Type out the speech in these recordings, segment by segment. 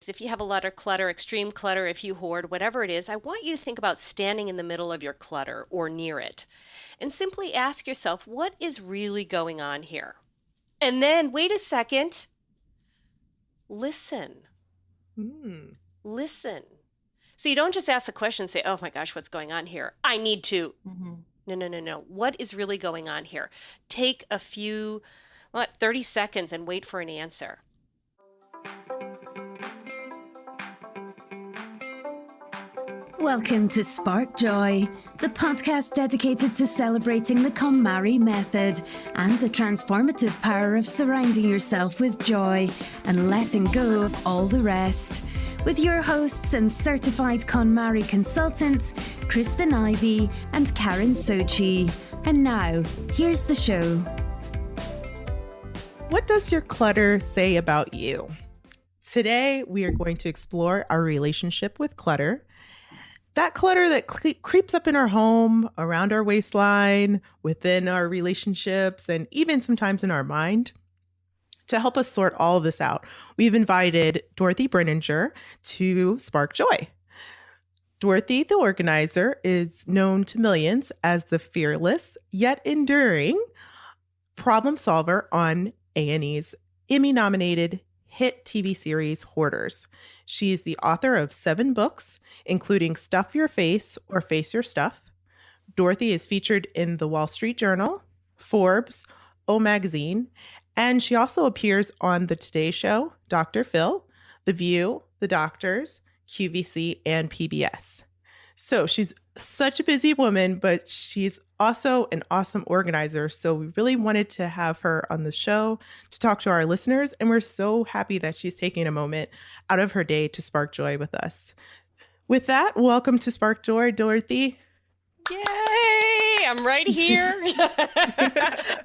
If you have a lot of clutter, extreme clutter, if you hoard, whatever it is, I want you to think about standing in the middle of your clutter or near it and simply ask yourself, what is really going on here? And then wait a second, listen, Hmm. listen. So you don't just ask the question and say, oh my gosh, what's going on here? I need to. Mhm. No, no, no, no. What is really going on here? Take a few, 30 seconds and wait for an answer. Welcome to Spark Joy, the podcast dedicated to celebrating the KonMari method and the transformative power of surrounding yourself with joy and letting go of all the rest. With your hosts and certified KonMari consultants, Kristen Ivy and Karen Sochi. And now, here's the show. What does your clutter say about you? Today, we are going to explore our relationship with clutter. That clutter that creeps up in our home, around our waistline, within our relationships, and even sometimes in our mind. To help us sort all of this out, we've invited Dorothy Breininger to Spark Joy. Dorothy the Organizer is known to millions as the fearless-yet-endearing problem solver on A&E's Emmy-nominated hit TV series Hoarders. She's the author of 7 books, including Stuff Your Face or Face Your Stuff. Dorothy is featured in the Wall Street Journal, Forbes, O Magazine, and she also appears on The Today Show, Dr. Phil, The View, The Doctors, QVC, and PBS. So she's such a busy woman, but she's also an awesome organizer. So we really wanted to have her on the show to talk to our listeners. And we're so happy that she's taking a moment out of her day to spark joy with us. With that, welcome to Spark Joy, Dorothy. Yay! I'm right here.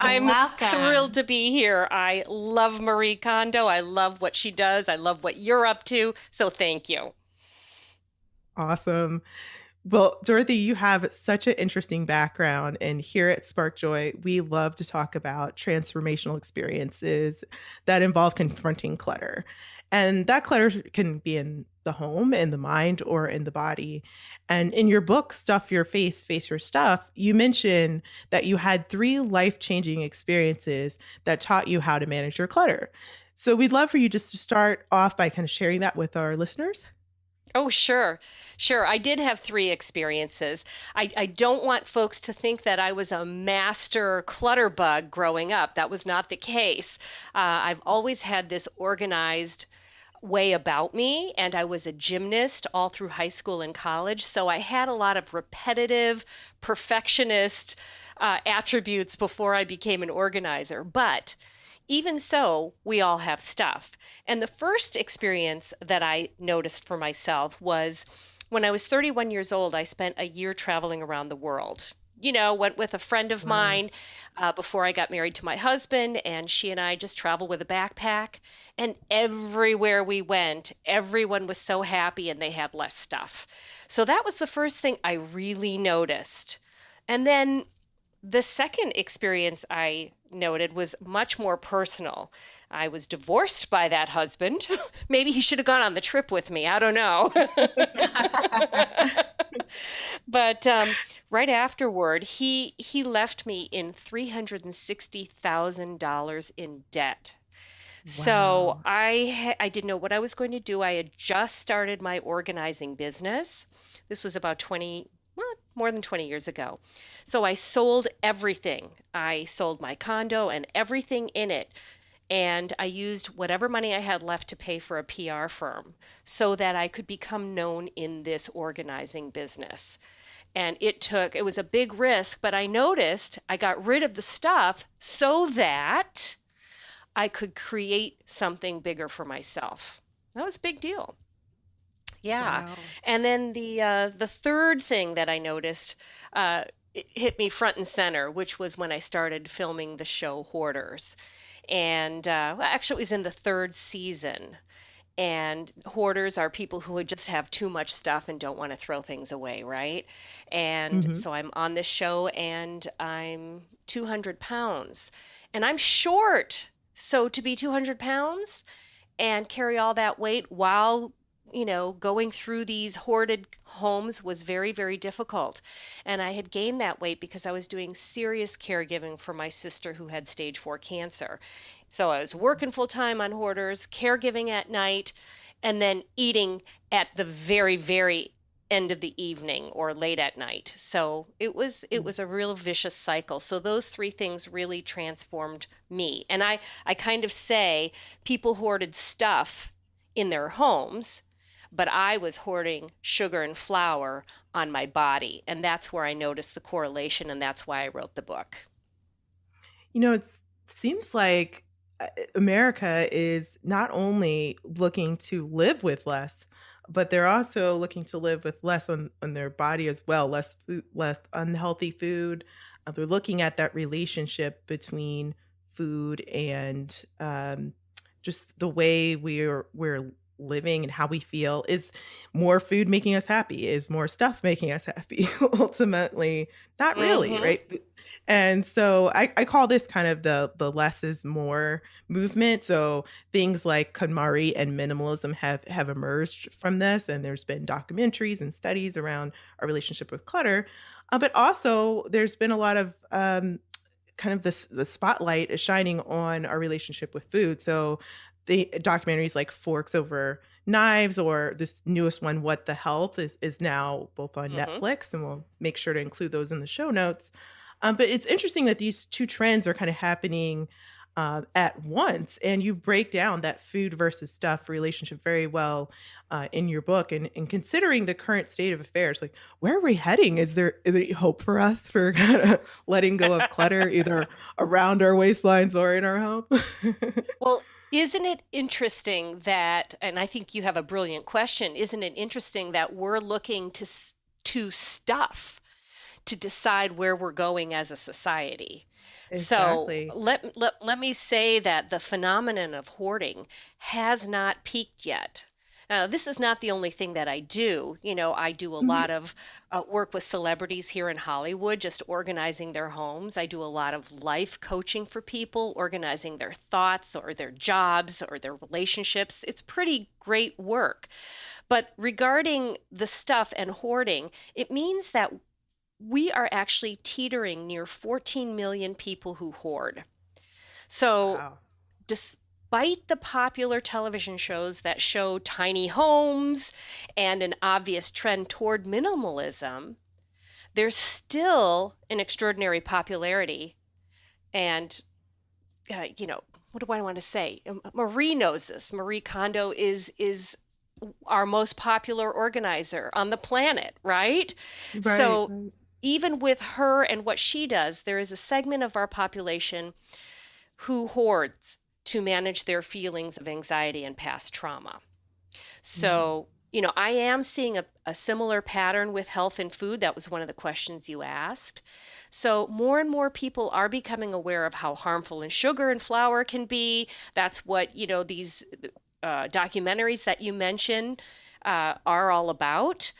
I'm thrilled Welcome. to be here. I love Marie Kondo. I love what she does. I love what you're up to. So thank you. Awesome. Well, Dorothy, you have such an interesting background. And here at Spark Joy, we love to talk about transformational experiences that involve confronting clutter. And that clutter can be in the home, in the mind, or in the body. And in your book, Stuff Your Face, Face Your Stuff, you mention that you had 3 life changing experiences that taught you how to manage your clutter. So we'd love for you just to start off by kind of sharing that with our listeners. Oh, sure. Sure. I did have 3 experiences. I don't want folks to think that I was a master clutter bug growing up. That was not the case. I've always had this organized way about me, and I was a gymnast all through high school and college. So I had a lot of repetitive, perfectionist attributes before I became an organizer. But even so, we all have stuff. And the first experience that I noticed for myself was when I was 31 years old, I spent a year traveling around the world. Went with a friend of Wow. mine before I got married to my husband, and she and I just traveled with a backpack. And everywhere we went, everyone was so happy and they had less stuff. So that was the first thing I really noticed. And then the second experience I noted was much more personal. I was divorced by that husband. Maybe he should have gone on the trip with me. I don't know. But right afterward, he left me in $360,000 in debt. So Wow. I didn't know what I was going to do. I had just started my organizing business. This was about 20, well, more than 20 years ago. So I sold everything. I sold my condo and everything in it. And I used whatever money I had left to pay for a PR firm so that I could become known in this organizing business. And it was a big risk, but I noticed I got rid of the stuff so that I could create something bigger for myself. That was a big deal. Yeah. Wow. And then the third thing that I noticed it hit me front and center, which was when I started filming the show Hoarders. And well, actually, it was in the third season. And hoarders are people who would just have too much stuff and don't want to throw things away, right? And Hmm. so I'm on this show and I'm 200 pounds and I'm short. So to be 200 pounds and carry all that weight while going through these hoarded homes was very, very difficult. And I had gained that weight because I was doing serious caregiving for my sister who had stage 4 cancer. So I was working full time on Hoarders, caregiving at night, and then eating at the very, very end of the evening or late at night. So it was a real vicious cycle. So those three things really transformed me. And I kind of say people hoarded stuff in their homes, but I was hoarding sugar and flour on my body. And that's where I noticed the correlation, and that's why I wrote the book. It seems like America is not only looking to live with less, but they're also looking to live with less on their body as well, less food, less unhealthy food. They're looking at that relationship between food and just the way we're living and how we feel. Is more food making us happy? Is more stuff making us happy? Ultimately, not really, Mm-hmm. right? And so I call this kind of the less is more movement. So things like KonMari and minimalism have emerged from this, and there's been documentaries and studies around our relationship with clutter. But also, there's been a lot of kind of the spotlight is shining on our relationship with food. So the documentaries like Forks Over Knives, or this newest one, What the Health, is now both on Mm-hmm. Netflix, and we'll make sure to include those in the show notes. But it's interesting that these two trends are kind of happening at once, and you break down that food versus stuff relationship very well in your book. And considering the current state of affairs, like, where are we heading? Is there any hope for us for kind of letting go of clutter, either around our waistlines or in our home? Well, isn't it interesting that, and I think you have a brilliant question, isn't it interesting that we're looking to stuff to decide where we're going as a society? So Exactly. let me say that the phenomenon of hoarding has not peaked yet. Now, this is not the only thing that I do. I do a Mhm. lot of work with celebrities here in Hollywood, just organizing their homes. I do a lot of life coaching for people, organizing their thoughts or their jobs or their relationships. It's pretty great work. But regarding the stuff and hoarding, it means that we are actually teetering near 14 million people who hoard. So, Wow. despite the popular television shows that show tiny homes and an obvious trend toward minimalism, there's still an extraordinary popularity. And, what do I want to say? Marie knows this. Marie Kondo is our most popular organizer on the planet, right? Right, So right. even with her and what she does, there is a segment of our population who hoards to manage their feelings of anxiety and past trauma. Mm. So, I am seeing a similar pattern with health and food. That was one of the questions you asked. So, more and more people are becoming aware of how harmful and sugar and flour can be. That's what, these documentaries that you mentioned are all about.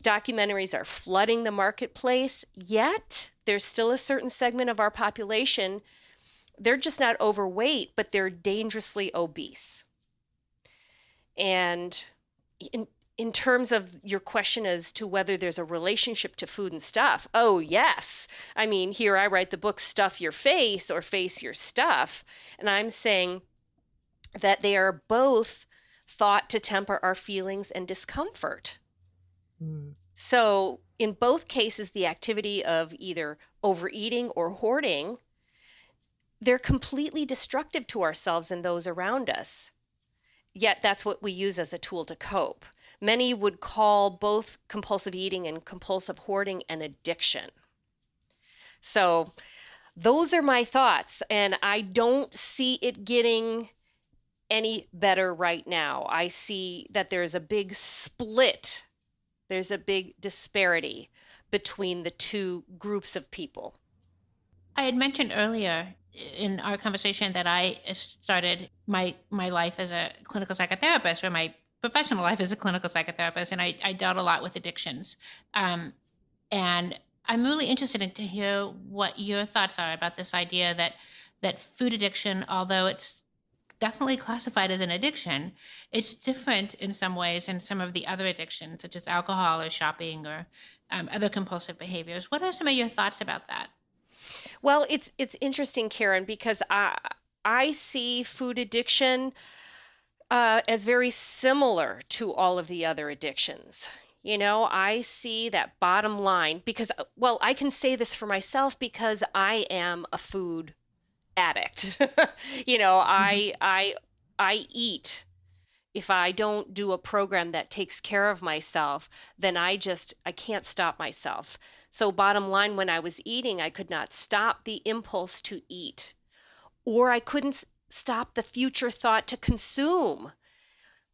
Documentaries are flooding the marketplace, yet there's still a certain segment of our population. They're just not overweight, but they're dangerously obese. And in, in terms of your question as to whether there's a relationship to food and stuff, oh, yes. I mean, here I write the book Stuff Your Face or Face Your Stuff. And I'm saying that they are both thought to temper our feelings and discomfort. Mm. So, in both cases, the activity of either overeating or hoarding, they're completely destructive to ourselves and those around us. Yet, that's what we use as a tool to cope. Many would call both compulsive eating and compulsive hoarding an addiction. So, those are my thoughts, and I don't see it getting any better right now. I see that there's a big split, there's a big disparity between the two groups of people. I had mentioned earlier in our conversation that I started my life as a clinical psychotherapist, or my professional life as a clinical psychotherapist, and I dealt a lot with addictions. Um, and I'm really interested to hear what your thoughts are about this idea that food addiction, although it's definitely classified as an addiction. It's different in some ways than some of the other addictions, such as alcohol or shopping or other compulsive behaviors. What are some of your thoughts about that? Well, it's interesting, Karen, because I see food addiction as very similar to all of the other addictions. You know, I see that bottom line because, well, I can say this for myself because I am a food addict. You know, Mhm. I eat. If I don't do a program that takes care of myself, then I can't stop myself. So bottom line, when I was eating, I could not stop the impulse to eat, or I couldn't stop the future thought to consume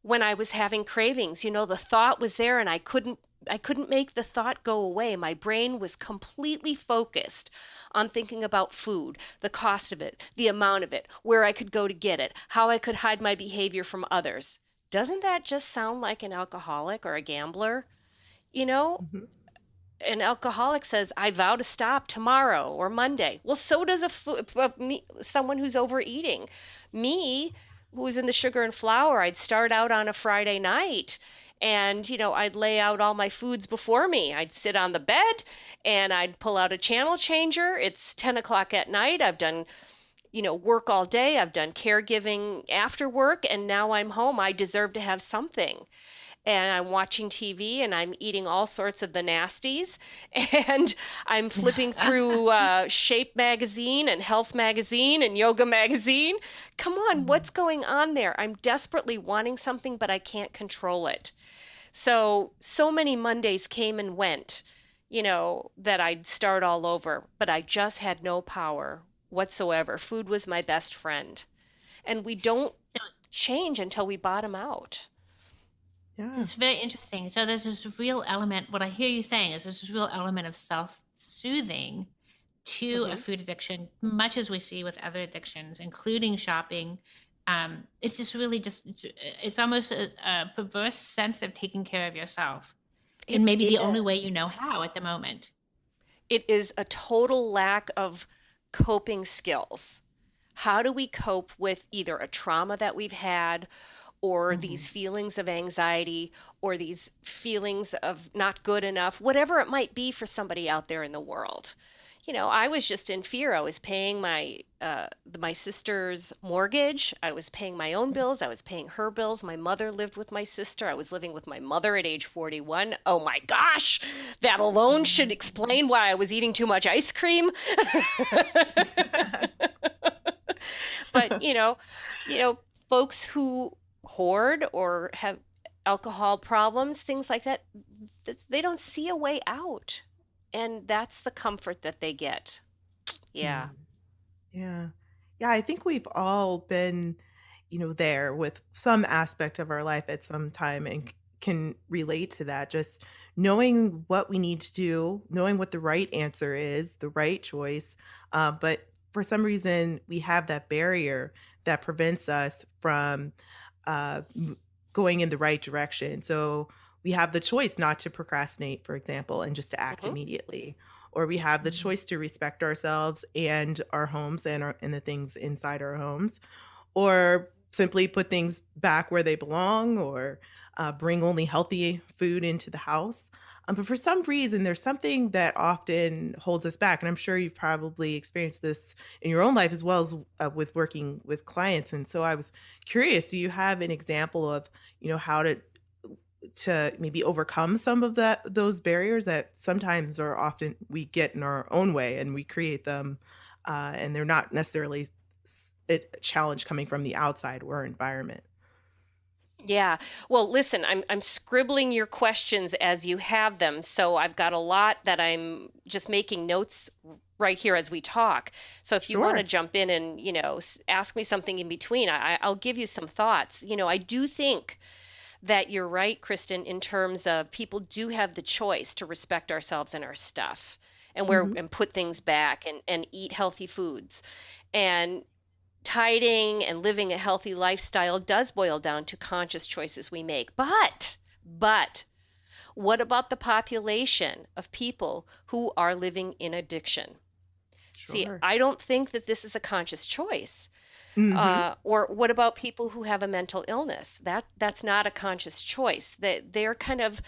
when I was having cravings. You know, the thought was there and I couldn't make the thought go away. My brain was completely focused on thinking about food, the cost of it, the amount of it, where I could go to get it, how I could hide my behavior from others. Doesn't that just sound like an alcoholic or a gambler? You know, Mhm. an alcoholic says, I vow to stop tomorrow or Monday. Well, so does someone who's overeating. Me, who was in the sugar and flour, I'd start out on a Friday night and, I'd lay out all my foods before me. I'd sit on the bed and I'd pull out a channel changer. It's 10 o'clock at night. I've done, work all day. I've done caregiving after work, and now I'm home. I deserve to have something, and I'm watching TV and I'm eating all sorts of the nasties and I'm flipping through Shape magazine and Health magazine and Yoga magazine. Come on, Mhm. what's going on there? I'm desperately wanting something, but I can't control it. So many Mondays came and went, that I'd start all over, but I just had no power whatsoever. Food was my best friend. And we don't change until we bottom out. Yeah. It's very interesting. So there's this real element. What I hear you saying is there's this real element of self-soothing to a Hmm. food addiction, much as we see with other addictions, including shopping. It's just really just it's almost a perverse sense of taking care of yourself, and It maybe is. the only way you know how at the moment. It is a total lack of coping skills. How do we cope with either a trauma that we've had, or these Mhm. feelings of anxiety, or these feelings of not good enough, whatever it might be for somebody out there in the world? I was just in fear. I was paying my sister's mortgage. I was paying my own bills. I was paying her bills. My mother lived with my sister. I was living with my mother at age 41. Oh my gosh, that alone should Mhm. explain why I was eating too much ice cream. But folks who hoard or have alcohol problems, things like that, they don't see a way out. And that's the comfort that they get. Yeah. Mm. Yeah. Yeah, I think we've all been, there with some aspect of our life at some time and can relate to that. Just knowing what we need to do, knowing what the right answer is, the right choice. But for some reason, we have that barrier that prevents us from uh, m- going in the right direction. So we have the choice not to procrastinate, for example, and just to act Hmm. immediately, or we have the Mhm. choice to respect ourselves and our homes and the things inside our homes, or simply put things back where they belong, or bring only healthy food into the house. But for some reason, there's something that often holds us back. And I'm sure you've probably experienced this in your own life as well as with working with clients. And so I was curious, do you have an example of, how to maybe overcome some of those barriers that sometimes or often we get in our own way and we create them, and they're not necessarily a challenge coming from the outside or environment. Yeah. Well, listen, I'm scribbling your questions as you have them, so I've got a lot that I'm just making notes right here as we talk. So if you want to Sure. jump in and, ask me something in between, I'll give you some thoughts. I do think that you're right, Kristen, in terms of people do have the choice to respect ourselves and our stuff, and where Mhm. and put things back and eat healthy foods. And tidying and living a healthy lifestyle does boil down to conscious choices we make. But what about the population of people who are living in addiction? See, Sure. I don't think that this is a conscious choice. Mm-hmm. Or what about people who have a mental illness? That's not a conscious choice. They're kind of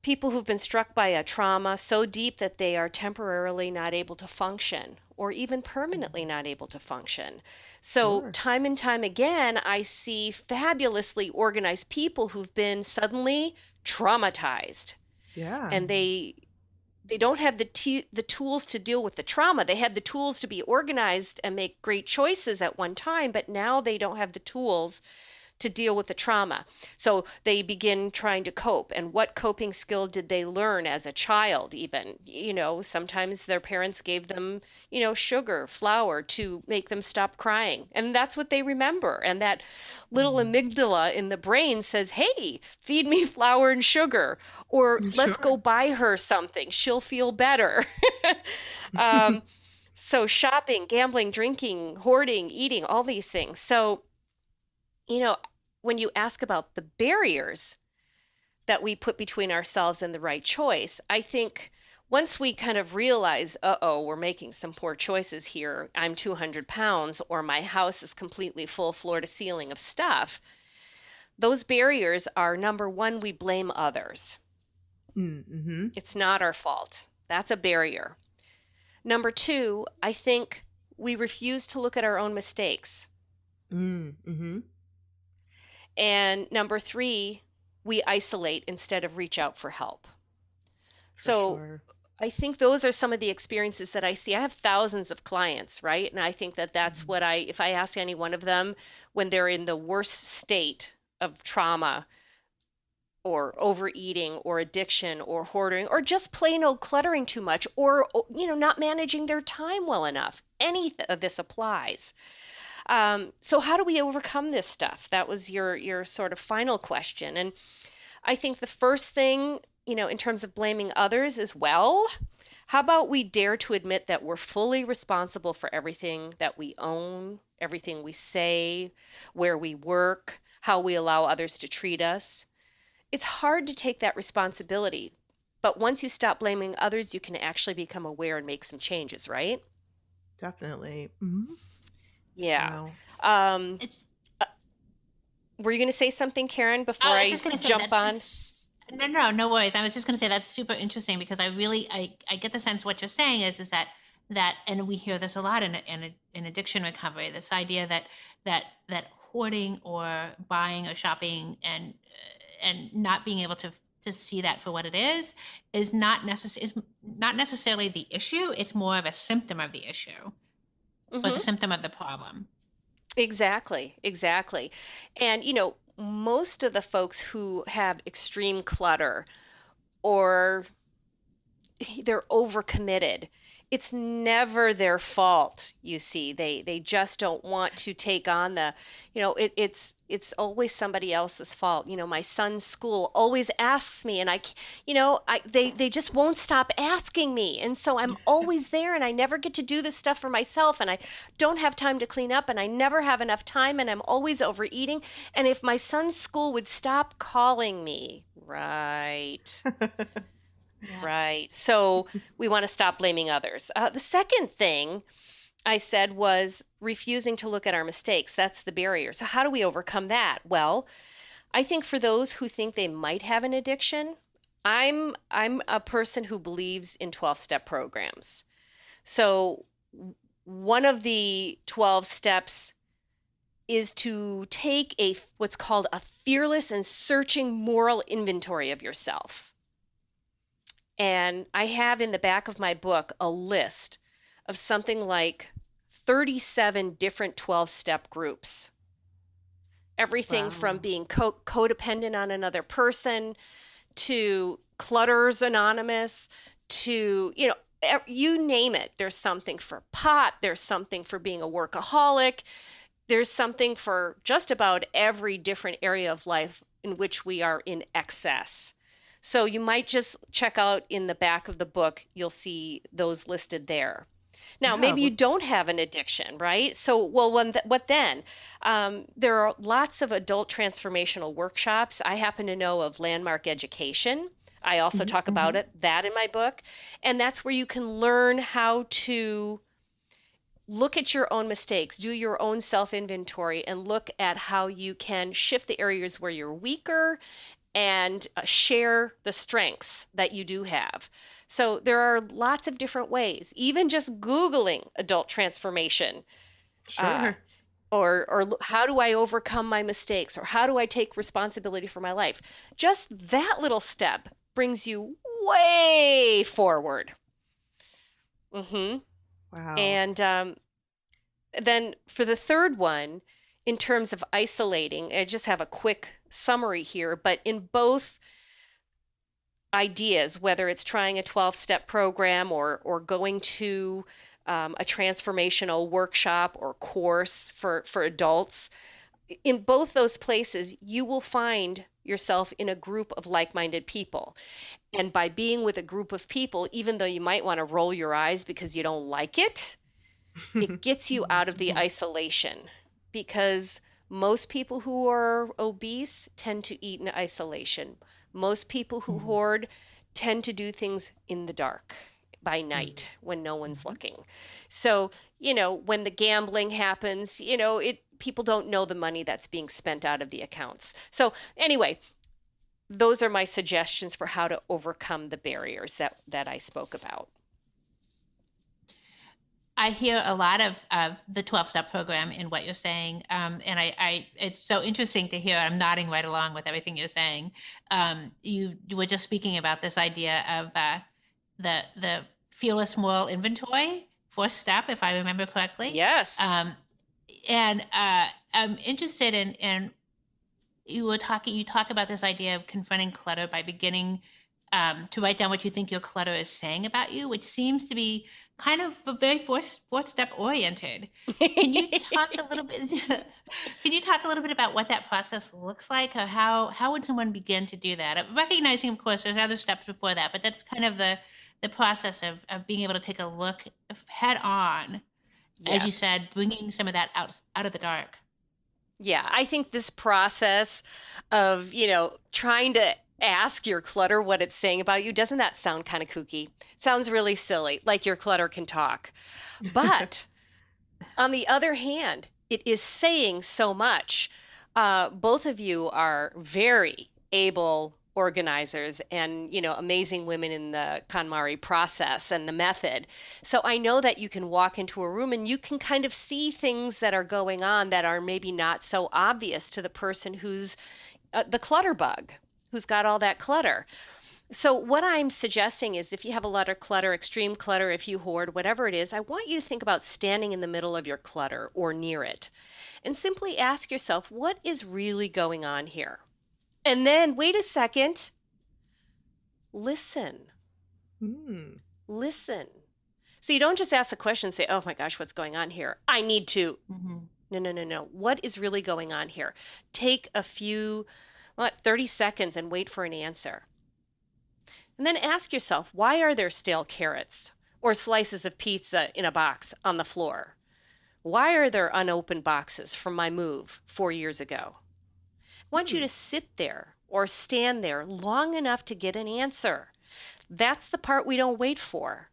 people who've been struck by a trauma so deep that they are temporarily not able to function or even permanently not able to function. So, Sure. time and time again, I see fabulously organized people who've been suddenly traumatized Yeah. and they don't have the tools to deal with the trauma. They had the tools to be organized and make great choices at one time, but now they don't have the tools to deal with the trauma. So they begin trying to cope. And what coping skill did they learn as a child, even? Sometimes their parents gave them, sugar, flour to make them stop crying. And that's what they remember. And that little amygdala in the brain says, hey, feed me flour and sugar, or let's go Sure. buy her something. She'll feel better. um, so shopping, gambling, drinking, hoarding, eating, all these things. So you know, when you ask about the barriers that we put between ourselves and the right choice, I think once we kind of realize, uh-oh, we're making some poor choices here. I'm 200 pounds, or my house is completely full floor to ceiling of stuff. Those barriers are number one, we blame others. Mm-hmm. It's not our fault. That's a barrier. Number two, I think we refuse to look at our own mistakes. Mm-hmm. And number three, we isolate instead of reach out for help. For So sure. I think those are some of the experiences that I see. I have thousands of clients, right? And I think that that's what if I ask any one of them when they're in the worst state of trauma or overeating or addiction or hoarding or just plain old cluttering too much or, not managing their time well enough, any of this applies. So how do we overcome this stuff? That was your sort of final question. And I think the first thing, in terms of blaming others is, well, how about we dare to admit that we're fully responsible for everything that we own, everything we say, where we work, how we allow others to treat us? It's hard to take that responsibility, but once you stop blaming others, you can actually become aware and make some changes, right? Definitely. Mm-hmm. Yeah. Wow. Um, It's uh, were you going to say something, Karen, before I was I just gonna say jump that's on? just, no worries. I was just gonna say that's super interesting because I get the sense what you're saying is that and we hear this a lot in addiction recovery, this idea that hoarding or buying or shopping and not being able to see that for what it is not necessarily the issue. It's more of a symptom of the issue or the Hmm. symptom of the problem. Exactly, exactly. And, most of the folks who have extreme clutter or they're overcommitted, it's never their fault, you see. They just don't want to take on it's always somebody else's fault. My son's school always asks me and they just won't stop asking me. And so I'm always there and I never get to do this stuff for myself and I don't have time to clean up and I never have enough time and I'm always overeating. And if my son's school would stop calling me, right? Yeah. Right. So we want to stop blaming others. The second thing I said was refusing to look at our mistakes. That's the barrier. So how do we overcome that? Well, I think for those who think they might have an addiction, I'm a person who believes in 12-step programs. So one of the 12 steps is to take a what's called a fearless and searching moral inventory of yourself. And I have in the back of my book a list of something like 37 different 12-step groups. Everything from Wow. being codependent on another person to Clutters Anonymous to, you name it. There's something for pot, there's something for being a workaholic, there's something for just about every different area of life in which we are in excess. So you might just check out in the back of the book, you'll see those listed there. Now, Yeah. maybe you Well, don't have an addiction, right? So, well, what then? There are lots of adult transformational workshops. I happen to know of Landmark Education. I also mhm, talk about mhm. that in my book. And that's where you can learn how to look at your own mistakes, do your own self inventory, and look at how you can shift the areas where you're weaker and share the strengths that you do have. So there are lots of different ways. Even just Googling adult transformation, uh, Sure. or how do I overcome my mistakes, or how do I take responsibility for my life? Just that little step brings you way forward. Hmm. Wow. And then for the third one, in terms of isolating, I just have a quick summary here, but in both ideas, whether it's trying a 12-step program or going to a transformational workshop or course for adults, in both those places, you will find yourself in a group of like-minded people. And by being with a group of people, even though you might want to roll your eyes because you don't like it gets you out of the isolation, because most people who are obese tend to eat in isolation. Most people who hoard tend to do things in the dark by night when no one's looking. So, when the gambling happens, people don't know the money that's being spent out of the accounts. So, anyway, those are my suggestions for how to overcome the barriers that I spoke about. I hear a lot of the 12-step program in what you're saying. And it's so interesting to hear. I'm nodding right along with everything you're saying. You were just speaking about this idea of the fearless moral inventory, fourth step, if I remember correctly. Yes. And I'm interested in you talk about this idea of confronting clutter by beginning to write down what you think your clutter is saying about you, which seems to be kind of a very fourth step oriented. Can you talk a little bit? Can you talk a little bit about what that process looks like, or how would someone begin to do that? Recognizing, of course, there's other steps before that, but that's kind of the process of being able to take a look head on, as you Yes. said, bringing some of that out of the dark. Yeah, I think this process of, trying to ask your clutter what it's saying about you, doesn't that sound kind of kooky? Sounds really silly, like your clutter can talk. But on the other hand, it is saying so much. Both of you are very able organizers and, amazing women in the KonMari process and the method. So I know that you can walk into a room and you can kind of see things that are going on that are maybe not so obvious to the person who's the clutter bug, who's got all that clutter. So, what I'm suggesting is if you have a lot of clutter, extreme clutter, if you hoard, whatever it is, I want you to think about standing in the middle of your clutter or near it and simply ask yourself, what is really going on here? And then wait a second, listen, Mm. listen. So, you don't just ask the question and say, oh my gosh, what's going on here? I need to. Mm-hmm. No, no, no, no. What is really going on here? Take a few, 30 seconds and wait for an answer. And then ask yourself, why are there stale carrots or slices of pizza in a box on the floor? Why are there unopened boxes from my move 4 years ago? I want you to sit there or stand there long enough to get an answer. That's the part we don't wait for.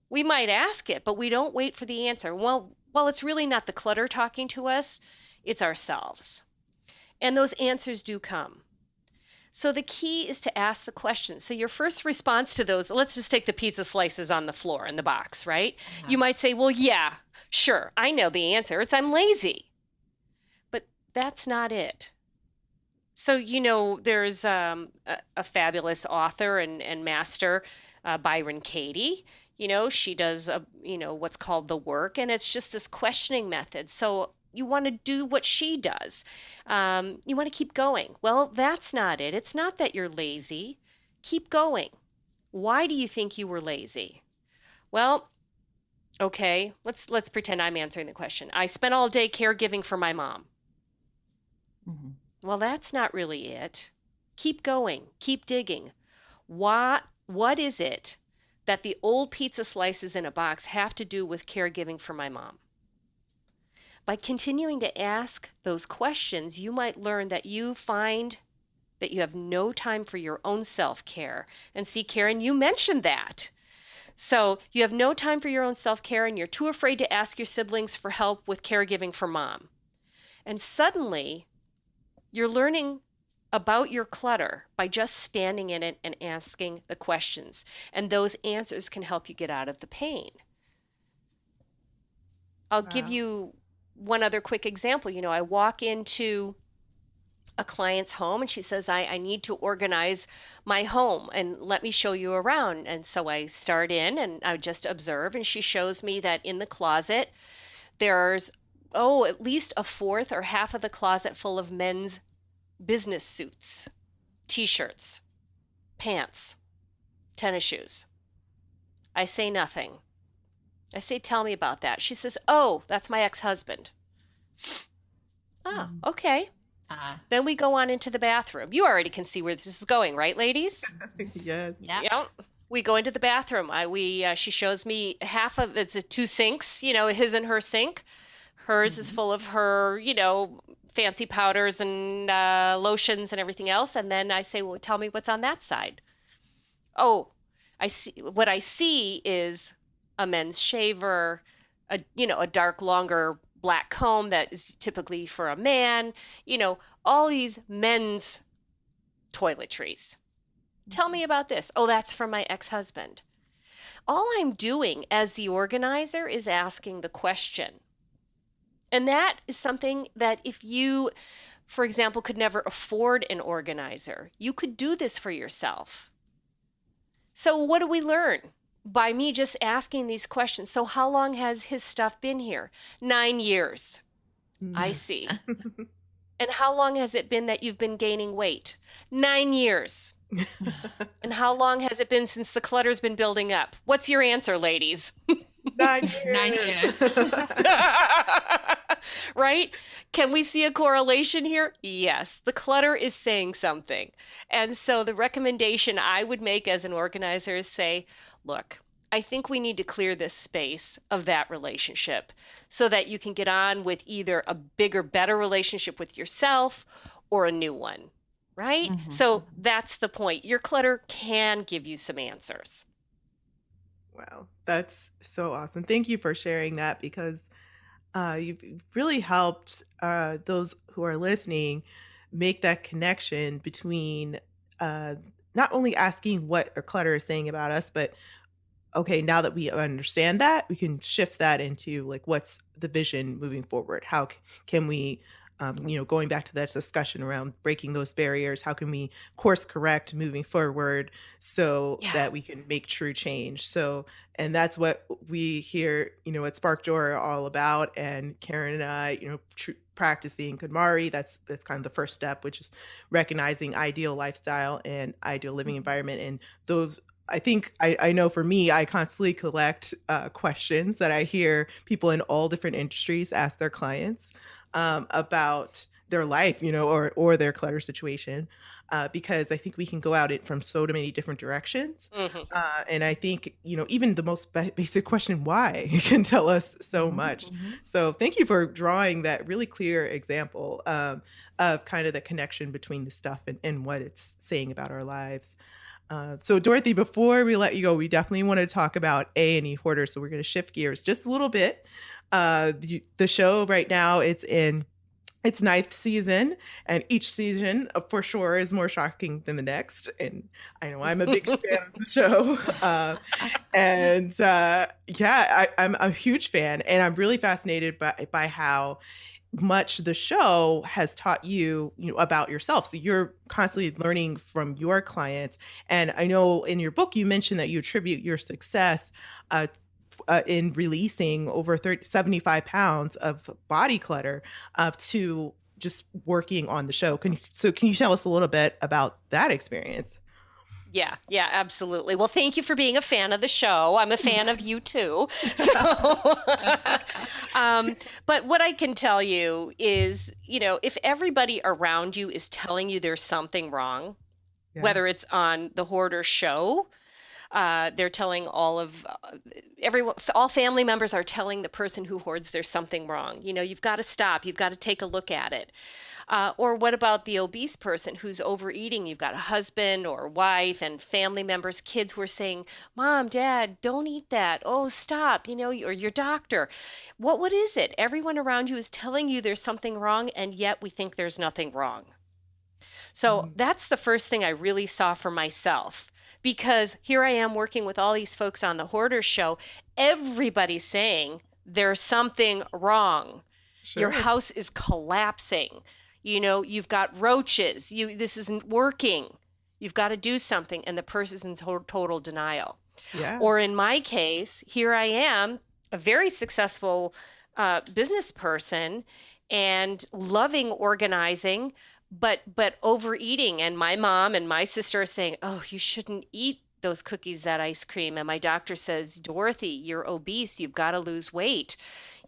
We might ask it, but we don't wait for the answer. Well, it's really not the clutter talking to us, it's ourselves. And those answers do come. So the key is to ask the question. So your first response to those, let's just take the pizza slices on the floor in the box, right? Uh-huh. You might say, well, yeah, sure, I know the answer. It's I'm lazy. But that's not it. So, there's a fabulous author and master, Byron Katie. She does, what's called the work, and it's just this questioning method. So you want to do what she does. You want to keep going. Well, that's not it. It's not that you're lazy. Keep going. Why do you think you were lazy? Well, okay, let's pretend I'm answering the question. I spent all day caregiving for my mom. Mm-hmm. Well, that's not really it. Keep going. Keep digging. What is it that the old pizza slices in a box have to do with caregiving for my mom? By continuing to ask those questions, you might learn that you find that you have no time for your own self-care. And see, Karen, you mentioned that. So you have no time for your own self-care and you're too afraid to ask your siblings for help with caregiving for mom. And suddenly you're learning about your clutter by just standing in it and asking the questions. And those answers can help you get out of the pain. I'll give Wow. you one other quick example. I walk into a client's home and she says, I need to organize my home and let me show you around. And so I start in and I just observe, and she shows me that in the closet, there's, at least a fourth or half of the closet full of men's business suits, t-shirts, pants, tennis shoes. I say nothing. I say, tell me about that. She says, oh, that's my ex-husband. Ah, Mm. okay. Then we go on into the bathroom. You already can see where this is going, right, ladies? Yes. Yeah. Yeah. We go into the bathroom. She shows me half of it's two sinks, his and her sink. Hers is Mhm. full of her, fancy powders and lotions and everything else. And then I say, well, tell me what's on that side. Oh, I see. What I see is a men's shaver, a dark, longer black comb that is typically for a man. All these men's toiletries. Tell me about this. Oh, that's from my ex-husband. All I'm doing as the organizer is asking the question. And that is something that if you, for example, could never afford an organizer, you could do this for yourself. So what do we learn? By me just asking these questions. So how long has his stuff been here? 9 years. I Mm. see. And how long has it been that you've been gaining weight? 9 years. And how long has it been since the clutter's been building up? What's your answer, ladies? 9 years. years. Right? Can we see a correlation here? Yes, the clutter is saying something. And so the recommendation I would make as an organizer is say, look, I think we need to clear this space of that relationship so that you can get on with either a bigger, better relationship with yourself or a new one. Right? So that's the point. Your clutter can give you some answers. Wow, that's so awesome. Thank you for sharing that, because you've really helped those who are listening make that connection between uh, not only asking what our clutter is saying about us, but okay, now that we understand that, we can shift that into like, what's the vision moving forward? How can we, going back to that discussion around breaking those barriers, how can we course correct moving forward so Yeah. that we can make true change? So, and that's what we here, at Spark Joy are all about. And Karen and I, practicing KonMari, that's kind of the first step, which is recognizing ideal lifestyle and ideal living environment. And those, I think I know for me, I constantly collect questions that I hear people in all different industries ask their clients about their life, or their clutter situation, because I think we can go out it from so many different directions. Hmm. And I think, even the most basic question, why, can tell us so much. So thank you for drawing that really clear example of kind of the connection between the stuff and what it's saying about our lives. So Dorothy, before we let you go, we definitely want to talk about A&E Hoarders. So we're going to shift gears just a little bit. The show right now, it's in its ninth season, and each season for sure is more shocking than the next. And I know I'm a big fan of the show. I'm a huge fan, and I'm really fascinated by how much the show has taught you, about yourself. So you're constantly learning from your clients. And I know in your book, you mentioned that you attribute your success in releasing over 75 pounds of body clutter to just working on the show. Can you tell us a little bit about that experience? Yeah, absolutely. Well, thank you for being a fan of the show. I'm a fan of you too. So, but what I can tell you is, if everybody around you is telling you there's something wrong, Yeah. whether it's on the Hoarder show, they're telling everyone, all family members are telling the person who hoards there's something wrong. You've got to stop. You've got to take a look at it. Or what about the obese person who's overeating? You've got a husband or wife and family members, kids who are saying, Mom, Dad, don't eat that. Oh, stop, or your doctor. What is it? Everyone around you is telling you there's something wrong, and yet we think there's nothing wrong. So Mhm. that's the first thing I really saw for myself. Because here I am working with all these folks on the Hoarders show. Everybody's saying there's something wrong. Your Sure. house is collapsing. You've got roaches. This isn't working. You've got to do something. And the person's in total denial. Yeah. Or in my case, here I am, a very successful business person and loving organizing, but overeating. And my mom and my sister are saying, "Oh, you shouldn't eat those cookies, that ice cream." And my doctor says, "Dorothy, you're obese. You've got to lose weight."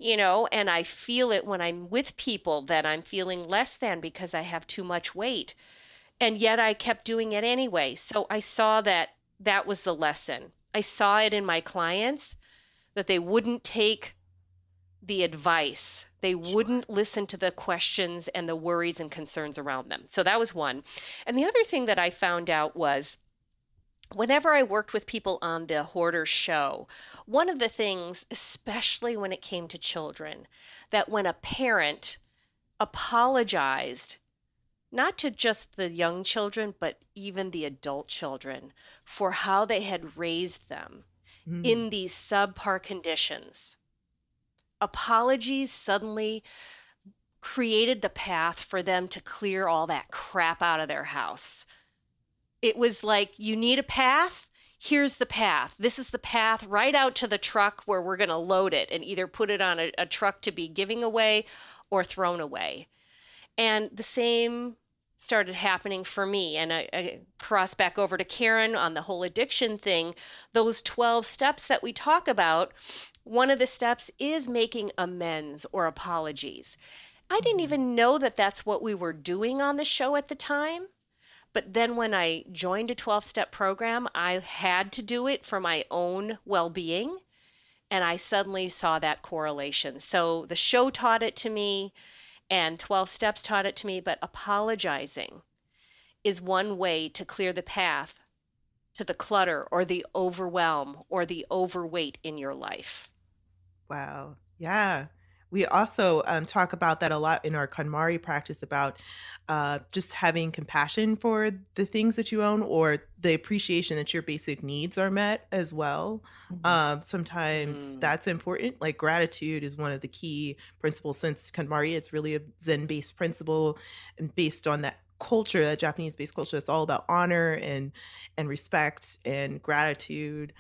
And I feel it when I'm with people that I'm feeling less than because I have too much weight. And yet I kept doing it anyway. So I saw that that was the lesson. I saw it in my clients that they wouldn't take the advice. They Sure. wouldn't listen to the questions and the worries and concerns around them. So that was one. And the other thing that I found out was whenever I worked with people on the Hoarder show, one of the things, especially when it came to children, that when a parent apologized not to just the young children, but even the adult children, for how they had raised them Mm. in these subpar conditions. Apologies suddenly created the path for them to clear all that crap out of their house. It was like, you need a path? Here's the path. This is the path right out to the truck where we're going to load it and either put it on a truck to be giving away or thrown away. And the same started happening for me. And I cross back over to Karen on the whole addiction thing. Those 12 steps that we talk about, one of the steps is making amends or apologies. I didn't Mhm. even know that that's what we were doing on the show at the time. But then when I joined a 12-step program, I had to do it for my own well being. And I suddenly saw that correlation. So the show taught it to me and 12 steps taught it to me, but apologizing is one way to clear the path to the clutter or the overwhelm or the overweight in your life. Wow. Yeah. We also talk about that a lot in our KonMari practice about just having compassion for the things that you own or the appreciation that your basic needs are met as well. Sometimes Mm, that's important. Like gratitude is one of the key principles since KonMari is really a Zen based principle and based on that culture, that Japanese based culture. It's all about honor and respect and gratitude.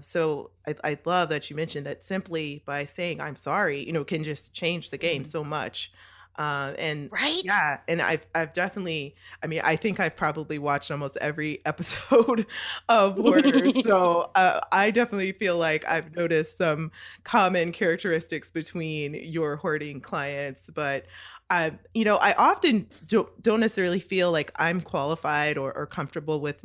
So I love that you mentioned that simply by saying I'm sorry, can just change the game mhm. so much. And Right? yeah, and I've definitely, I mean, I think I've probably watched almost every episode of Hoarders. So I definitely feel like I've noticed some common characteristics between your hoarding clients, but I often don't necessarily feel like I'm qualified or comfortable with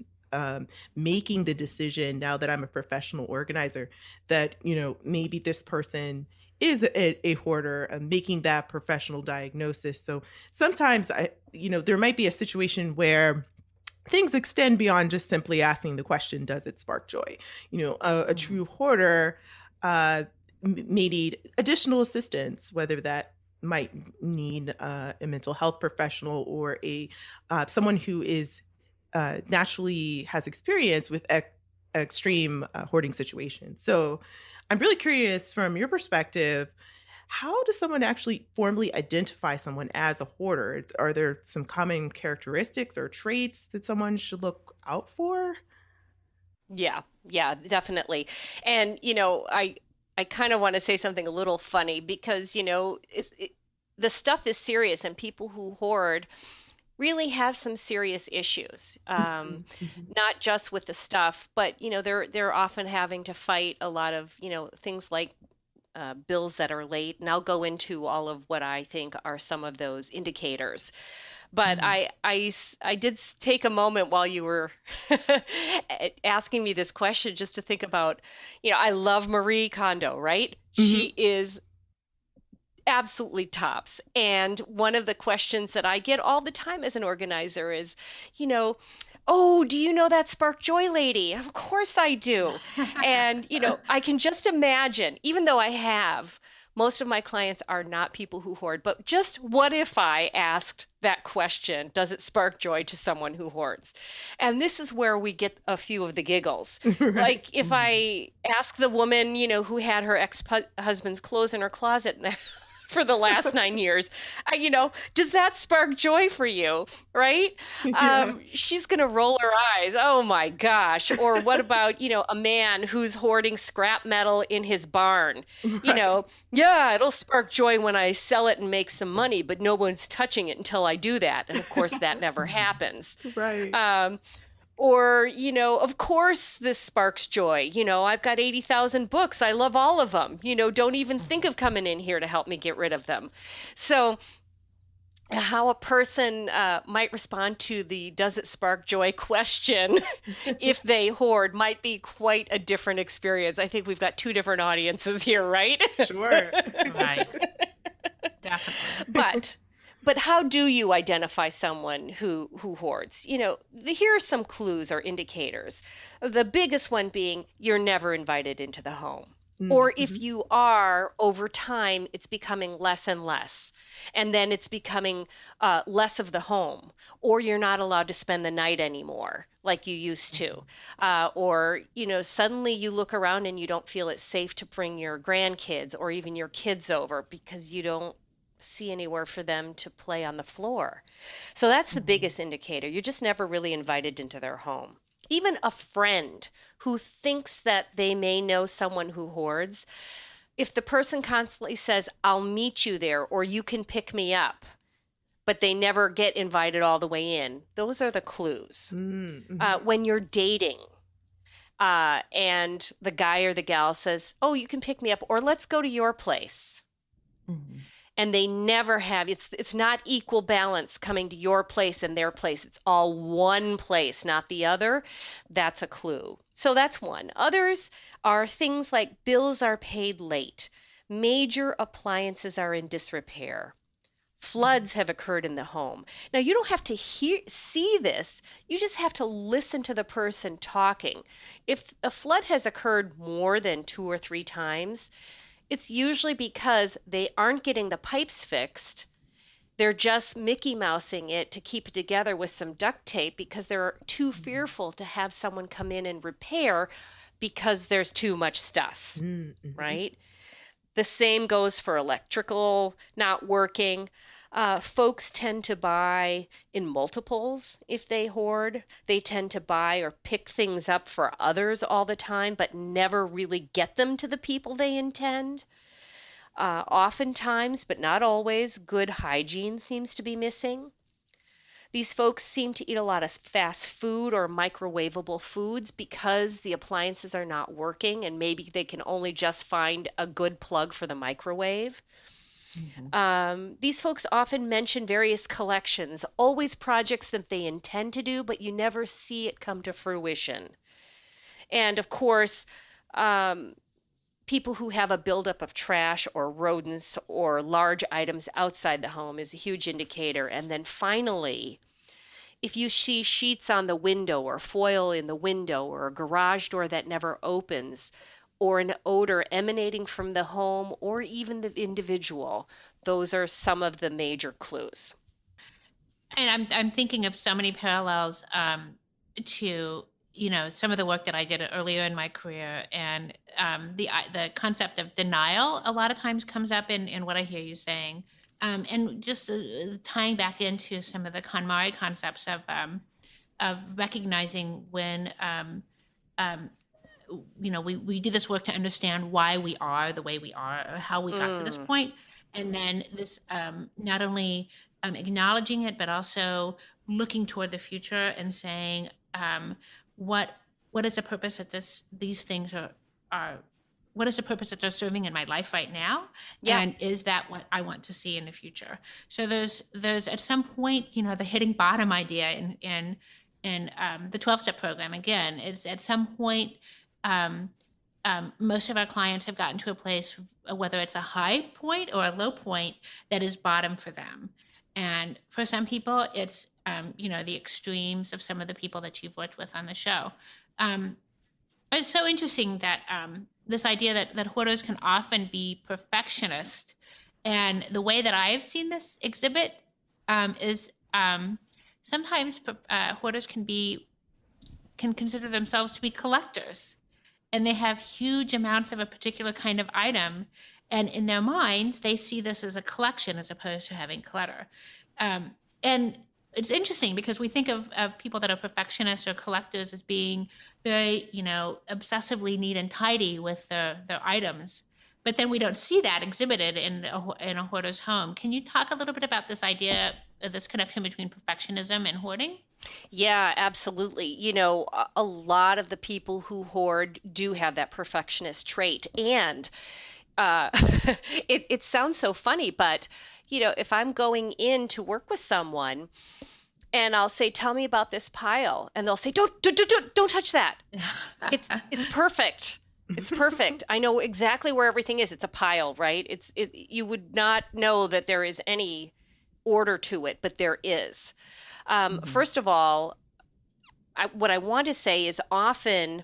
making the decision now that I'm a professional organizer that, maybe this person is a hoarder and making that professional diagnosis. So sometimes there might be a situation where things extend beyond just simply asking the question, does it spark joy? A Mhm. true hoarder uh, may need additional assistance, whether that might need a mental health professional or a someone who is naturally has experience with extreme hoarding situations. So I'm really curious from your perspective, how does someone actually formally identify someone as a hoarder? Are there some common characteristics or traits that someone should look out for? Yeah, yeah, definitely. And I kind of want to say something a little funny because the stuff is serious, and people who hoard really have some serious issues. Mhm, mhm, Not just with the stuff, but they're often having to fight a lot of things like bills that are late, and I'll go into all of what I think are some of those indicators. But mhm, I did take a moment while you were asking me this question just to think about, I love Marie Kondo, right? mhm. She is absolutely tops. And one of the questions that I get all the time as an organizer is, you know, oh, do you know that Spark Joy lady? Of course I do. And, I can just imagine, even though I have, most of my clients are not people who hoard, but just what if I asked that question, does it spark joy to someone who hoards? And this is where we get a few of the giggles. Right. Like if I ask the woman, who had her ex-husband's clothes in her closet for the last 9 years, does that spark joy for you? Right? Yeah. She's going to roll her eyes. Oh my gosh. Or what about, a man who's hoarding scrap metal in his barn? Right. Yeah, it'll spark joy when I sell it and make some money, but no one's touching it until I do that. And of course, that never happens. Right. Um, or, of course, this sparks joy. I've got 80,000 books. I love all of them. Don't even think of coming in here to help me get rid of them. So, how a person might respond to the does it spark joy question if they hoard might be quite a different experience. I think we've got two different audiences here, right? Sure. Right. Definitely. But how do you identify someone who hoards? Here are some clues or indicators. The biggest one being you're never invited into the home. Or if Mhm. you are, over time, it's becoming less and less. And then it's becoming less of the home. Or you're not allowed to spend the night anymore like you used to. Or, suddenly you look around and you don't feel it's safe to bring your grandkids or even your kids over because you don't see anywhere for them to play on the floor. So that's the biggest indicator. You're just never really invited into their home. Even a friend who thinks that they may know someone who hoards, if the person constantly says, I'll meet you there or you can pick me up, but they never get invited all the way in, those are the clues. Mhm. When you're dating, and the guy or the gal says, oh, you can pick me up, or let's go to your place, Mhm. and they never have, it's not equal balance coming to your place and their place, it's all one place, not the other. That's a clue. So that's one. Others are things like bills are paid late, major appliances are in disrepair, floods have occurred in the home. Now you don't have to see this, you just have to listen to the person talking. If a flood has occurred more than 2 or 3 times, it's usually because they aren't getting the pipes fixed. They're just Mickey Mousing it to keep it together with some duct tape because they're too fearful to have someone come in and repair because there's too much stuff, Mhm. right? The same goes for electrical not working. Folks tend to buy in multiples if they hoard. They tend to buy or pick things up for others all the time, but never really get them to the people they intend. Oftentimes, but not always, good hygiene seems to be missing. These folks seem to eat a lot of fast food or microwavable foods because the appliances are not working and maybe they can only just find a good plug for the microwave. Mhm. These folks often mention various collections, always projects that they intend to do, but you never see it come to fruition. And of course, um, people who have a buildup of trash or rodents or large items outside the home is a huge indicator. And then finally, if you see sheets on the window or foil in the window or a garage door that never opens or an odor emanating from the home or even the individual, those are some of the major clues. And I'm thinking of so many parallels to some of the work that I did earlier in my career, and the concept of denial a lot of times comes up in what I hear you saying, and just tying back into some of the KonMari concepts of recognizing when um, we do this work to understand why we are the way we are or how we got to this Mm, point, and then this not only acknowledging it but also looking toward the future and saying what what is the purpose that these things are what is the purpose that they're serving in my life right now, yeah. and is that what I want to see in the future? So there's at some point, the hitting bottom idea in the 12-step program again is at some point, um, most of our clients have gotten to a place, whether it's a high point or a low point, that is bottom for them. And for some people, it's, the extremes of some of the people that you've worked with on the show. It's so interesting that this idea that hoarders can often be perfectionist. And the way that I've seen this exhibit is sometimes hoarders can consider themselves to be collectors, and they have huge amounts of a particular kind of item, and in their minds they see this as a collection as opposed to having clutter. And it's interesting because we think of people that are perfectionists or collectors as being very, obsessively neat and tidy with their items, but then we don't see that exhibited in a hoarder's home. Can you talk a little bit about this idea, this connection between perfectionism and hoarding? Yeah, absolutely. A lot of the people who hoard do have that perfectionist trait. And uh, it sounds so funny, but if I'm going in to work with someone and I'll say, "Tell me about this pile," and they'll say, "Don't touch that. It's perfect. It's perfect. I know exactly where everything is. It's a pile, right? You would not know that there is any order to it, but there is. First of all, what I want to say is often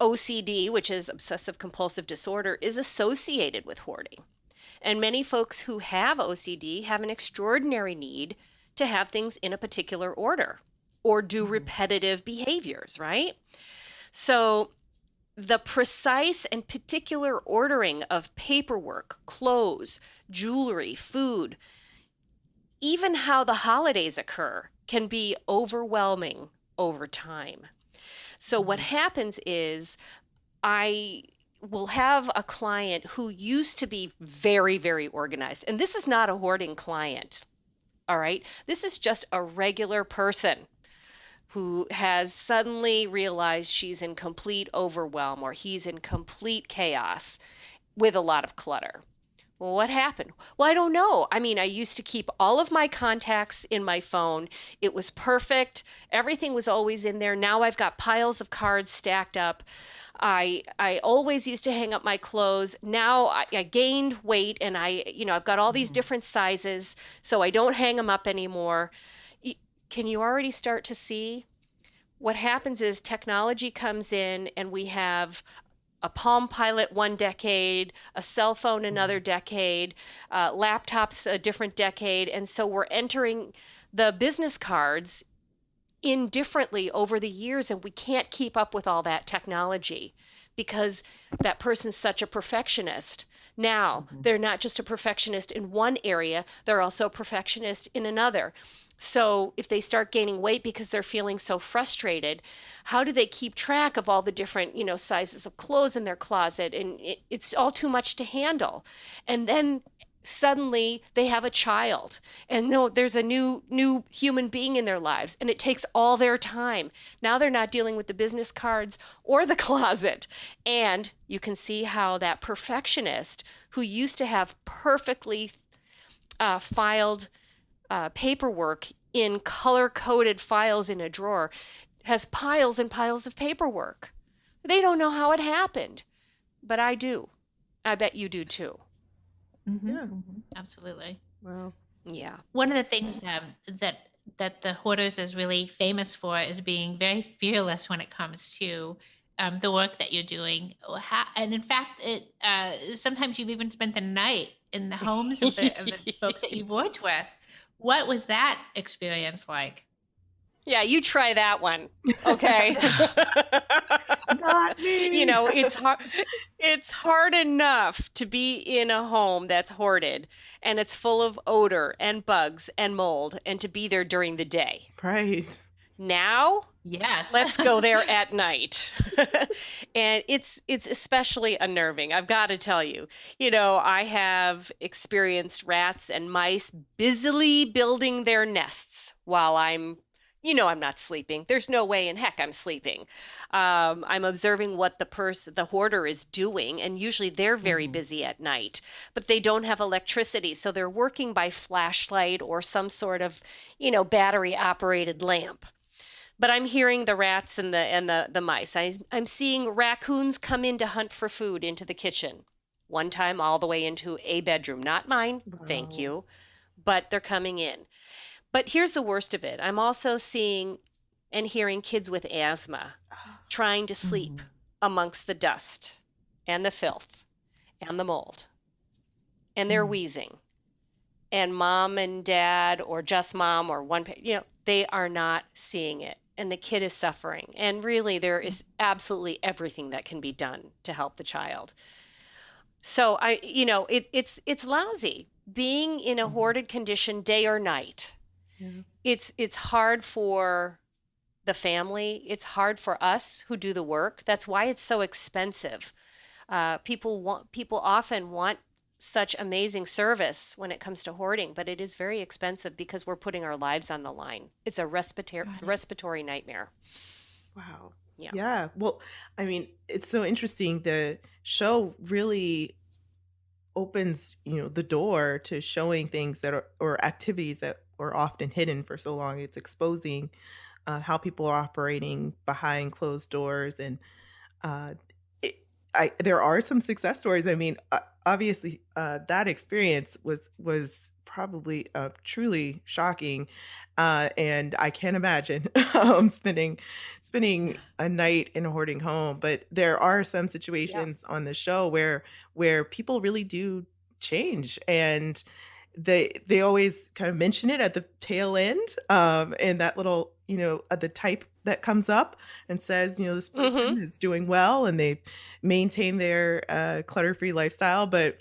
OCD, which is obsessive compulsive disorder, is associated with hoarding. And many folks who have OCD have an extraordinary need to have things in a particular order or do repetitive behaviors, right? So the precise and particular ordering of paperwork, clothes, jewelry, food, even how the holidays occur can be overwhelming over time. So what happens is I will have a client who used to be very, very organized. And this is not a hoarding client, all right? This is just a regular person who has suddenly realized she's in complete overwhelm or he's in complete chaos with a lot of clutter. Well, what happened? Well, I don't know. I mean, I used to keep all of my contacts in my phone. It was perfect. Everything was always in there. Now I've got piles of cards stacked up. I always used to hang up my clothes. Now I gained weight and I've got all these different sizes, so I don't hang them up anymore. Can you already start to see? What happens is technology comes in and we have a Palm Pilot one decade, a cell phone another decade, laptops a different decade. And so we're entering the business cards indifferently over the years, and we can't keep up with all that technology because that person's such a perfectionist. Now, they're not just a perfectionist in one area, they're also a perfectionist in another. So if they start gaining weight because they're feeling so frustrated, how do they keep track of all the different, sizes of clothes in their closet? And it's all too much to handle. And then suddenly they have a child and no, there's a new human being in their lives and it takes all their time. Now they're not dealing with the business cards or the closet. And you can see how that perfectionist who used to have perfectly filed paperwork in color-coded files in a drawer has piles and piles of paperwork. They don't know how it happened, but I do. I bet you do too. Yeah. Absolutely. Wow. Yeah. One of the things that the Hoarders is really famous for is being very fearless when it comes to the work that you're doing. And in fact, sometimes you've even spent the night in the homes of the folks that you've worked with. What was that experience like? Yeah, you try that one. Okay. Not me. It's hard enough to be in a home that's hoarded and it's full of odor and bugs and mold and to be there during the day. Right. Now, Yes. let's go there at night. And it's especially unnerving, I've got to tell you. I have experienced rats and mice busily building their nests while I'm not sleeping. There's no way in heck I'm sleeping. I'm observing what the hoarder is doing, and usually they're very busy at night, but they don't have electricity, so they're working by flashlight or some sort of, battery operated lamp. But I'm hearing the rats and the mice. I'm seeing raccoons come in to hunt for food into the kitchen. One time all the way into a bedroom. Not mine, thank Wow. you, but they're coming in. But here's the worst of it. I'm also seeing and hearing kids with asthma trying to sleep Mhm. amongst the dust and the filth and the mold. And they're Mm. wheezing. And mom and dad, or just mom, or they are not seeing it. And the kid is suffering. And really, there is absolutely everything that can be done to help the child. So it's lousy being in a Mhm. hoarded condition day or night. Yeah. It's hard for the family. It's hard for us who do the work. That's why it's so expensive. People often want such amazing service when it comes to hoarding, but it is very expensive because we're putting our lives on the line. It's a Right. respiratory nightmare. Wow. Yeah. Yeah. Well, I mean, it's so interesting. The show really opens, the door to showing things that are or activities that were often hidden for so long. It's exposing how people are operating behind closed doors, and uh, it, there are some success stories. I mean, obviously, that experience was probably truly shocking, and I can't imagine spending a night in a hoarding home. But there are some Yeah. situations on the show where people really do change, and they always kind of mention it at the tail end, and that little, the type that comes up and says, this Hmm. person is doing well and they maintain their clutter-free lifestyle. But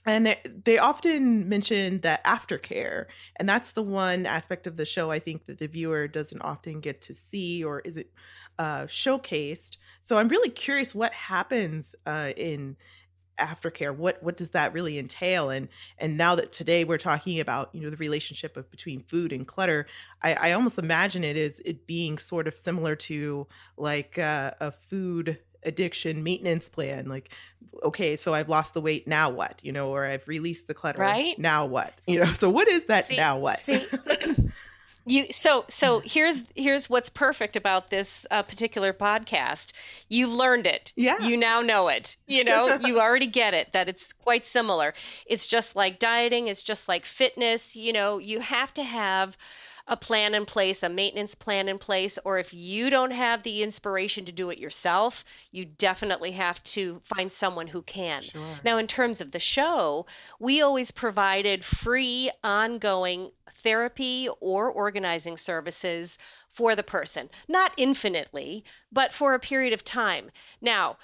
and they often mention the aftercare, and that's the one aspect of the show I think that the viewer doesn't often get to see, or is it showcased. So I'm really curious what happens in aftercare. What does that really entail? And now that today we're talking about, the relationship between food and clutter, I almost imagine it is it being sort of similar to like a food addiction maintenance plan. Like, okay, so I've lost the weight, now what? Or I've released the clutter, Right. now what? So what is that, See, now what? see, so here's what's perfect about this particular podcast. You've learned it. Yeah. You now know it. You already get it, that it's quite similar. It's just like dieting, it's just like fitness. You have to have a plan in place, a maintenance plan in place, or if you don't have the inspiration to do it yourself, you definitely have to find someone who can. Sure. Now, in terms of the show, we always provided free ongoing therapy or organizing services for the person. Not infinitely, but for a period of time. Now,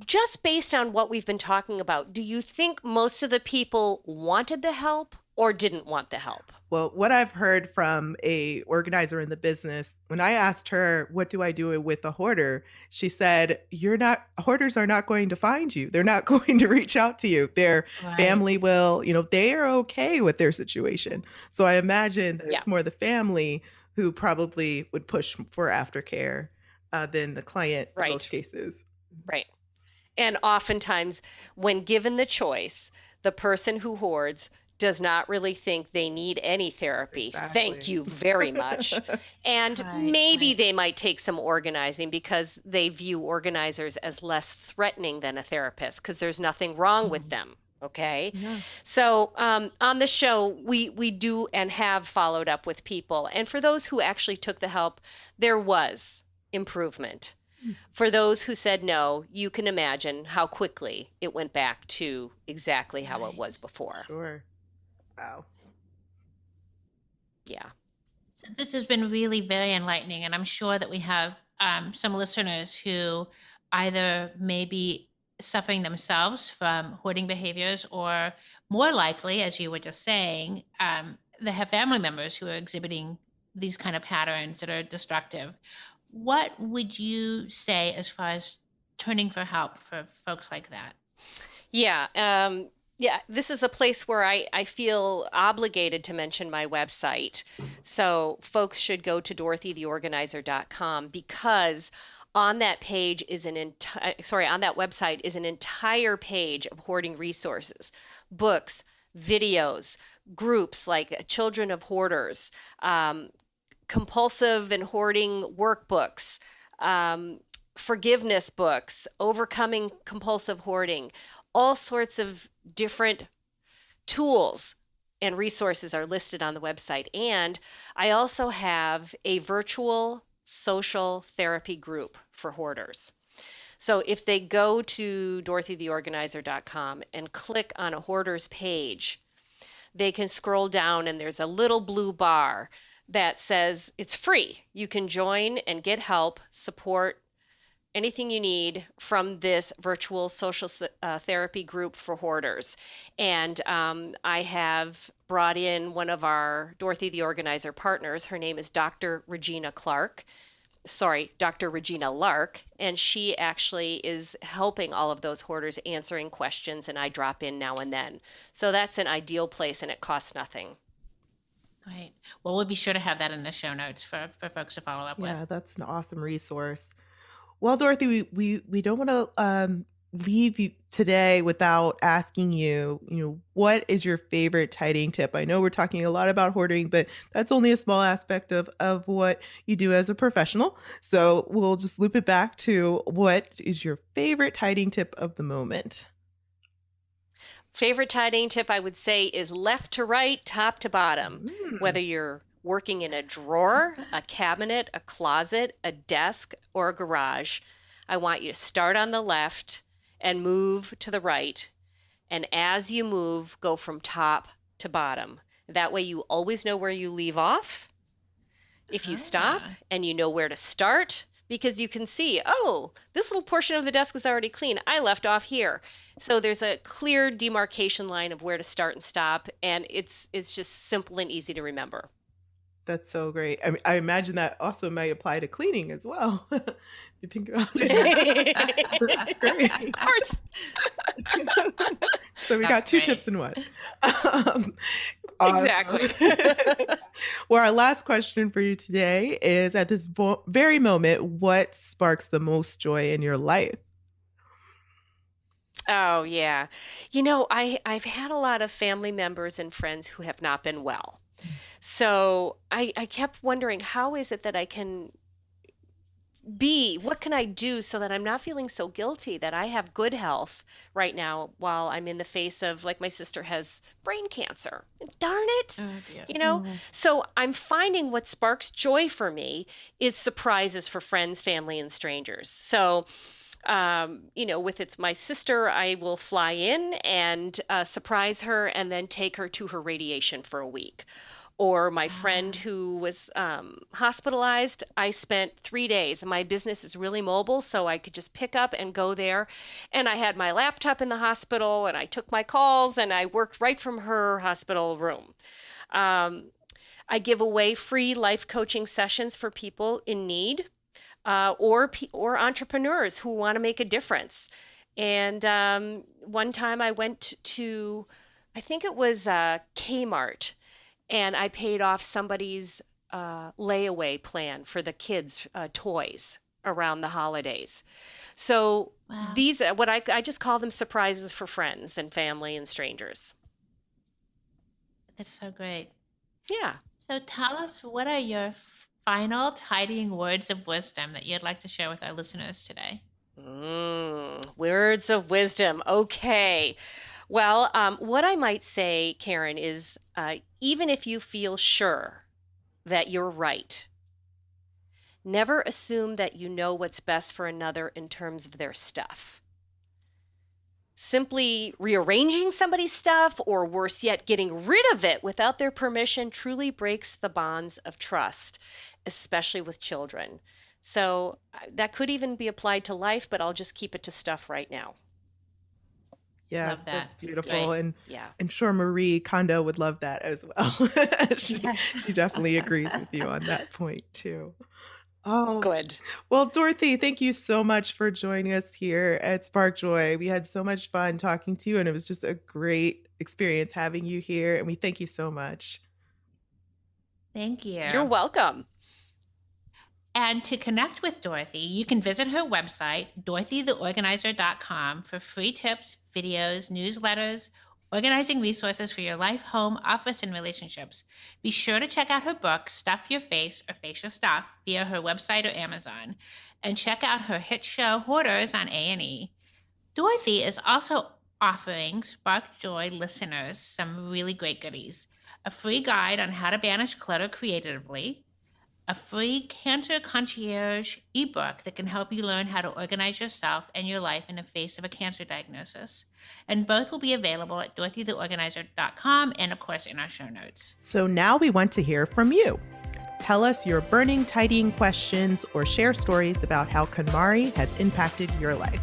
just based on what we've been talking about, do you think most of the people wanted the help or didn't want the help? Well, what I've heard from a organizer in the business, when I asked her, what do I do with a hoarder? She said, hoarders are not going to find you. They're not going to reach out to you. Their Right. family will, they are okay with their situation. So I imagine that Yeah, it's more the family who probably would push for aftercare than the client in most right, cases. right. And oftentimes, when given the choice, the person who hoards does not really think they need any therapy. Thank Exactly. you very much. And Right. maybe Right. they might take some organizing because they view organizers as less threatening than a therapist because there's nothing wrong with Mhm. them. Okay. Yeah. So on the show, we do and have followed up with people. And for those who actually took the help, there was improvement. For those who said no, you can imagine how quickly it went back to exactly how it Right. was before. Sure. Wow. Yeah. So this has been really very enlightening, and I'm sure that we have some listeners who either may be suffering themselves from hoarding behaviors, or more likely, as you were just saying, they have family members who are exhibiting these kind of patterns that are destructive. What would you say as far as turning for help for folks like that? Yeah. Yeah. This is a place where I feel obligated to mention my website. So folks should go to dorothytheorganizer.com because on that page is on that website is an entire page of hoarding resources, books, videos, groups like Children of Hoarders, um, compulsive and hoarding workbooks, forgiveness books, overcoming compulsive hoarding, all sorts of different tools and resources are listed on the website. And I also have a virtual social therapy group for hoarders. So if they go to dorothytheorganizer.com and click on a hoarders page, they can scroll down and there's a little blue bar that says it's free. You can join and get help, support, anything you need from this virtual social therapy group for hoarders. And I have brought in one of our Dorothy the Organizer partners. Her name is Dr. Regina Clark. Sorry, Dr. Regina Lark, and she actually is helping all of those hoarders answering questions, and I drop in now and then. So that's an ideal place, and it costs nothing. Great. Well, we'll be sure to have that in the show notes for folks to follow up with. Yeah, that's an awesome resource. Well, Dorothy, we don't want to leave you today without asking you, what is your favorite tidying tip? I know we're talking a lot about hoarding, but that's only a small aspect of what you do as a professional. So we'll just loop it back to what is your favorite tidying tip of the moment? Favorite tidying tip I would say is left to right, top to bottom. Whether you're working in a drawer, a cabinet, a closet, a desk, or a garage, I want you to start on the left and move to the right. And as you move, go from top to bottom. That way you always know where you leave off if you stop, and you know where to start, because you can see, oh, this little portion of the desk is already clean. I left off here. So there's a clear demarcation line of where to start and stop, and it's just simple and easy to remember. That's so great. I imagine that also might apply to cleaning as well. You think about it. Great. Of course. So we got two tips in one. Exactly. Well, our last question for you today is, at this very moment, what sparks the most joy in your life? Oh, yeah. I've had a lot of family members and friends who have not been well. So I kept wondering, how is it that I can what can I do so that I'm not feeling so guilty that I have good health right now while I'm in the face of, like, my sister has brain cancer. Darn it. So I'm finding what sparks joy for me is surprises for friends, family, and strangers. So with it's my sister, I will fly in and surprise her and then take her to her radiation for a week. Or my friend who was hospitalized, I spent 3 days. My business is really mobile, so I could just pick up and go there. And I had my laptop in the hospital, and I took my calls, and I worked right from her hospital room. I give away free life coaching sessions for people in need, or entrepreneurs who want to make a difference. And one time I went to, I think it was Kmart, and I paid off somebody's layaway plan for the kids' toys around the holidays. So these, I just call them surprises for friends and family and strangers. That's so great. Yeah. So tell us, what are your final tidying words of wisdom that you'd like to share with our listeners today? Words of wisdom. Okay. Well, what I might say, Karen, is even if you feel sure that you're right, never assume that you know what's best for another in terms of their stuff. Simply rearranging somebody's stuff, or worse yet, getting rid of it without their permission, truly breaks the bonds of trust, especially with children. So that could even be applied to life, but I'll just keep it to stuff right now. Yes, that's beautiful. Right. And I'm sure Marie Kondo would love that as well. She definitely agrees with you on that point too. Oh, good. Well, Dorothy, thank you so much for joining us here at Spark Joy. We had so much fun talking to you, and it was just a great experience having you here. And we thank you so much. Thank you. You're welcome. And to connect with Dorothy, you can visit her website, dorothytheorganizer.com, for free tips, videos, newsletters, organizing resources for your life, home, office, and relationships. Be sure to check out her book, Stuff Your Face or Face Your Stuff, via her website or Amazon, and check out her hit show, Hoarders, on A&E. Dorothy is also offering Spark Joy listeners some really great goodies. A free guide on how to banish clutter creatively, a free Cancer Concierge ebook that can help you learn how to organize yourself and your life in the face of a cancer diagnosis. And both will be available at dorothytheorganizer.com and, of course, in our show notes. So now we want to hear from you. Tell us your burning tidying questions or share stories about how KonMari has impacted your life.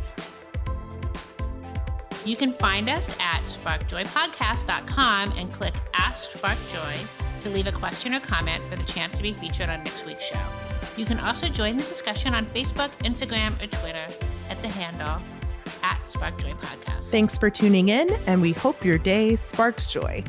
You can find us at sparkjoypodcast.com and click Ask Spark Joy to leave a question or comment for the chance to be featured on next week's show. You can also join the discussion on Facebook, Instagram, or Twitter at the handle at Spark Joy Podcast. Thanks for tuning in, and we hope your day sparks joy.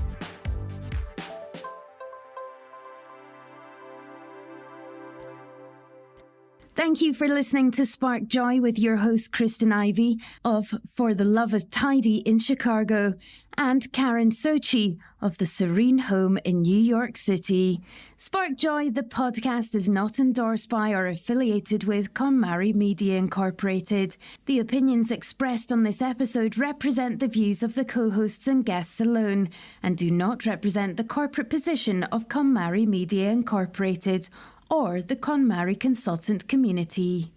Thank you for listening to Spark Joy with your host, Kristen Ivy of For the Love of Tidy in Chicago and Karen Sochi of the Serene Home in New York City. Spark Joy, the podcast, is not endorsed by or affiliated with KonMari Media Incorporated. The opinions expressed on this episode represent the views of the co-hosts and guests alone and do not represent the corporate position of KonMari Media Incorporated or the KonMari consultant community.